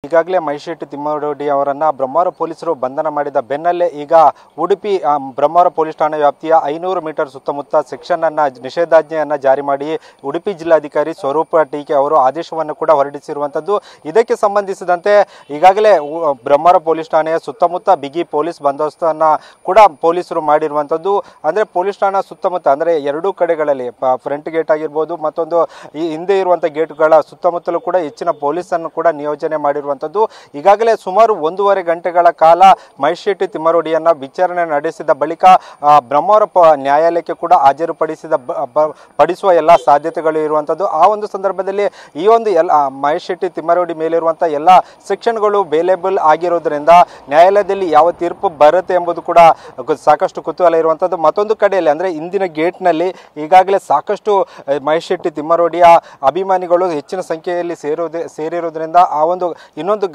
ಈಗಾಗಲೇ ಮೈಶೆಟ್ಟಿ ತಿಮ್ಮರೋಡಿ ಅವರನ್ನು ಬ್ರಹ್ಮಾವರ ಪೊಲೀಸರು ಬಂಧನ ಮಾಡಿದ ಬೆನ್ನಲ್ಲೇ ಈಗ ಉಡುಪಿ ಬ್ರಹ್ಮಾವರ ಪೊಲೀಸ್ ಠಾಣೆ ವ್ಯಾಪ್ತಿಯ 500 ಮೀಟರ್ ಸುತ್ತಮುತ್ತ ಸೆಕ್ಷನ್ ಅನ್ನು ನಿಷೇಧಾಜ್ಞೆಯನ್ನು ಜಾರಿ ಮಾಡಿ ಉಡುಪಿ ಜಿಲ್ಲಾಧಿಕಾರಿ ಸ್ವರೂಪ ಟೀಕೆ ಅವರು ಆದೇಶವನ್ನು ಕೂಡ ಹೊರಡಿಸಿರುವಂಥದ್ದು. ಇದಕ್ಕೆ ಸಂಬಂಧಿಸಿದಂತೆ ಈಗಾಗಲೇ ಬ್ರಹ್ಮಾವರ ಪೊಲೀಸ್ ಠಾಣೆಯ ಸುತ್ತಮುತ್ತ ಬಿಗಿ ಪೊಲೀಸ್ ಬಂದೋಬಸ್ತನ್ನು ಕೂಡ ಪೊಲೀಸರು ಮಾಡಿರುವಂಥದ್ದು. ಅಂದರೆ ಪೊಲೀಸ್ ಠಾಣಾ ಸುತ್ತಮುತ್ತ ಅಂದರೆ ಎರಡೂ ಕಡೆಗಳಲ್ಲಿ ಫ್ರಂಟ್ ಗೇಟ್ ಆಗಿರ್ಬೋದು, ಮತ್ತೊಂದು ಈ ಹಿಂದೆ ಇರುವಂಥ ಗೇಟ್ಗಳ ಸುತ್ತಮುತ್ತಲೂ ಕೂಡ ಹೆಚ್ಚಿನ ಪೊಲೀಸನ್ನು ಕೂಡ ನಿಯೋಜನೆ ಮಾಡಿರುವಂಥದ್ದು. ಈಗಾಗಲೇ ಸುಮಾರು 1.5 ಗಂಟೆಗಳ ಕಾಲ ಮೈಶೆಟ್ಟಿ ತಿಮ್ಮರೋಡಿಯನ್ನು ವಿಚಾರಣೆ ನಡೆಸಿದ ಬಳಿಕ ಬ್ರಹ್ಮಾವರ ನ್ಯಾಯಾಲಯಕ್ಕೆ ಕೂಡ ಪಡಿಸುವ ಎಲ್ಲ ಸಾಧ್ಯತೆಗಳು ಇರುವಂಥದ್ದು. ಆ ಒಂದು ಸಂದರ್ಭದಲ್ಲಿ ಈ ಒಂದು ಮೈಶೆಟ್ಟಿ ತಿಮ್ಮರೋಡಿ ಮೇಲಿರುವಂಥ ಎಲ್ಲ ಸೆಕ್ಷನ್ಗಳು ಬೇಲೇಬಲ್ ಆಗಿರೋದ್ರಿಂದ ನ್ಯಾಯಾಲಯದಲ್ಲಿ ಯಾವ ತೀರ್ಪು ಬರುತ್ತೆ ಎಂಬುದು ಕೂಡ ಸಾಕಷ್ಟು ಕುತೂಹಲ ಇರುವಂಥದ್ದು. ಮತ್ತೊಂದು ಕಡೆಯಲ್ಲಿ ಅಂದರೆ ಇಂದಿನ ಗೇಟ್ನಲ್ಲಿ ಈಗಾಗಲೇ ಸಾಕಷ್ಟು ಮೈಶೆಟ್ಟಿ ತಿಮ್ಮರೋಡಿಯ ಅಭಿಮಾನಿಗಳು ಹೆಚ್ಚಿನ ಸಂಖ್ಯೆಯಲ್ಲಿ ಸೇರಿರುವುದರಿಂದ ಆ ಒಂದು ಇನ್ನೊಂದು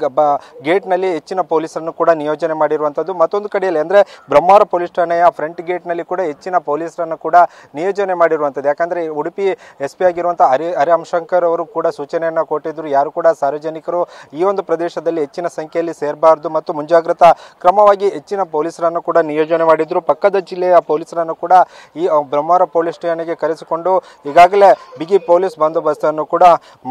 ಗೇಟ್ನಲ್ಲಿ ಹೆಚ್ಚಿನ ಪೊಲೀಸರನ್ನು ಕೂಡ ನಿಯೋಜನೆ ಮಾಡಿರುವಂಥದ್ದು. ಮತ್ತೊಂದು ಕಡೆಯಲ್ಲಿ ಅಂದರೆ ಬ್ರಹ್ಮಾವರ ಪೊಲೀಸ್ ಠಾಣೆಯ ಫ್ರಂಟ್ ಗೇಟ್ನಲ್ಲಿ ಕೂಡ ಹೆಚ್ಚಿನ ಪೊಲೀಸರನ್ನು ಕೂಡ ನಿಯೋಜನೆ ಮಾಡಿರುವಂಥದ್ದು. ಯಾಕಂದರೆ ಉಡುಪಿ SP ಆಗಿರುವಂಥ ಹರಿಹಂಶಂಕರ್ ಅವರು ಕೂಡ ಸೂಚನೆಯನ್ನು ಕೊಟ್ಟಿದ್ದರು, ಯಾರು ಕೂಡ ಸಾರ್ವಜನಿಕರು ಈ ಒಂದು ಪ್ರದೇಶದಲ್ಲಿ ಹೆಚ್ಚಿನ ಸಂಖ್ಯೆಯಲ್ಲಿ ಸೇರಬಾರ್ದು ಮತ್ತು ಮುಂಜಾಗ್ರತಾ ಕ್ರಮವಾಗಿ ಹೆಚ್ಚಿನ ಪೊಲೀಸರನ್ನು ಕೂಡ ನಿಯೋಜನೆ ಮಾಡಿದ್ರು. ಪಕ್ಕದ ಜಿಲ್ಲೆಯ ಪೊಲೀಸರನ್ನು ಕೂಡ ಈ ಬ್ರಹ್ಮಾವರ ಪೊಲೀಸ್ ಠಾಣೆಗೆ ಕರೆಸಿಕೊಂಡು ಈಗಾಗಲೇ ಬಿಗಿ ಪೊಲೀಸ್ ಬಂದೋಬಸ್ತನ್ನು ಕೂಡ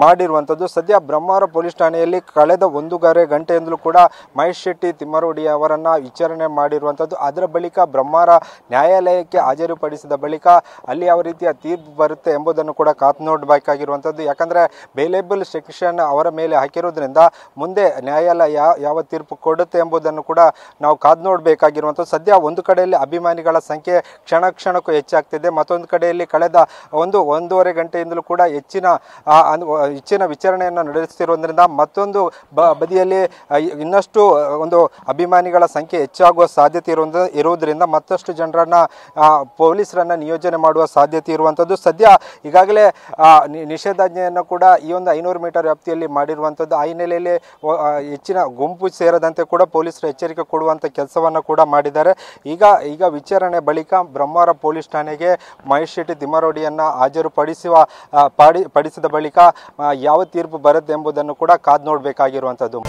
ಮಾಡಿರುವಂಥದ್ದು. ಸದ್ಯ ಬ್ರಹ್ಮಾವರ ಪೊಲೀಸ್ ಠಾಣೆಯಲ್ಲಿ ಕಳೆದ 1.5 ಗಂಟೆಯಿಂದಲೂ ಕೂಡ ಮೈಶೆಟ್ಟಿ ತಿಮ್ಮರೋಡಿ ಅವರನ್ನು ವಿಚಾರಣೆ ಮಾಡಿರುವಂಥದ್ದು. ಅದರ ಬಳಿಕ ಬ್ರಹ್ಮಾವರ ನ್ಯಾಯಾಲಯಕ್ಕೆ ಹಾಜರುಪಡಿಸಿದ ಬಳಿಕ ಅಲ್ಲಿ ಯಾವ ರೀತಿಯ ತೀರ್ಪು ಬರುತ್ತೆ ಎಂಬುದನ್ನು ಕೂಡ ಕಾದು ನೋಡಬೇಕಾಗಿರುವಂಥದ್ದು. ಯಾಕಂದರೆ ಬೇಲೇಬಲ್ ಸೆಕ್ಷನ್ ಅವರ ಮೇಲೆ ಹಾಕಿರೋದ್ರಿಂದ ಮುಂದೆ ನ್ಯಾಯಾಲಯ ಯಾವ ತೀರ್ಪು ಕೊಡುತ್ತೆ ಎಂಬುದನ್ನು ಕೂಡ ನಾವು ಕಾದು ನೋಡಬೇಕಾಗಿರುವಂಥದ್ದು. ಸದ್ಯ ಒಂದು ಕಡೆಯಲ್ಲಿ ಅಭಿಮಾನಿಗಳ ಸಂಖ್ಯೆ ಕ್ಷಣಕ್ಕೂ ಹೆಚ್ಚಾಗ್ತಿದೆ, ಮತ್ತೊಂದು ಕಡೆಯಲ್ಲಿ ಕಳೆದ 1.5 ಗಂಟೆಯಿಂದಲೂ ಕೂಡ ಹೆಚ್ಚಿನ ವಿಚಾರಣೆಯನ್ನು ನಡೆಸುತ್ತಿರುವುದರಿಂದ ಮತ್ತೊಂದು ಬದಿಯಲ್ಲಿ ಇನ್ನಷ್ಟು ಒಂದು ಅಭಿಮಾನಿಗಳ ಸಂಖ್ಯೆ ಹೆಚ್ಚಾಗುವ ಸಾಧ್ಯತೆ ಇರುವುದರಿಂದ ಮತ್ತಷ್ಟು ಜನರನ್ನು ಪೊಲೀಸರನ್ನು ನಿಯೋಜನೆ ಮಾಡುವ ಸಾಧ್ಯತೆ ಇರುವಂಥದ್ದು. ಸದ್ಯ ಈಗಾಗಲೇ ನಿಷೇಧಾಜ್ಞೆಯನ್ನು ಕೂಡ ಈ ಒಂದು 500 ಮೀಟರ್ ವ್ಯಾಪ್ತಿಯಲ್ಲಿ ಮಾಡಿರುವಂಥದ್ದು. ಆ ಹಿನ್ನೆಲೆಯಲ್ಲಿ ಹೆಚ್ಚಿನ ಗುಂಪು ಸೇರದಂತೆ ಕೂಡ ಪೊಲೀಸರು ಎಚ್ಚರಿಕೆ ಕೊಡುವಂಥ ಕೆಲಸವನ್ನು ಕೂಡ ಮಾಡಿದ್ದಾರೆ. ಈಗ ವಿಚಾರಣೆ ಬಳಿಕ ಬ್ರಹ್ಮಾವರ ಪೊಲೀಸ್ ಠಾಣೆಗೆ ಮೈಶೆಟ್ಟಿ ತಿಮ್ಮರೋಡಿಯನ್ನು ಪಡಿಸಿದ ಬಳಿಕ ಯಾವ ತೀರ್ಪು ಬರುತ್ತೆ ಎಂಬುದನ್ನು ಕೂಡ ಕಾದು ನೋಡಬೇಕಾಗಿರುವಂಥದ್ದು.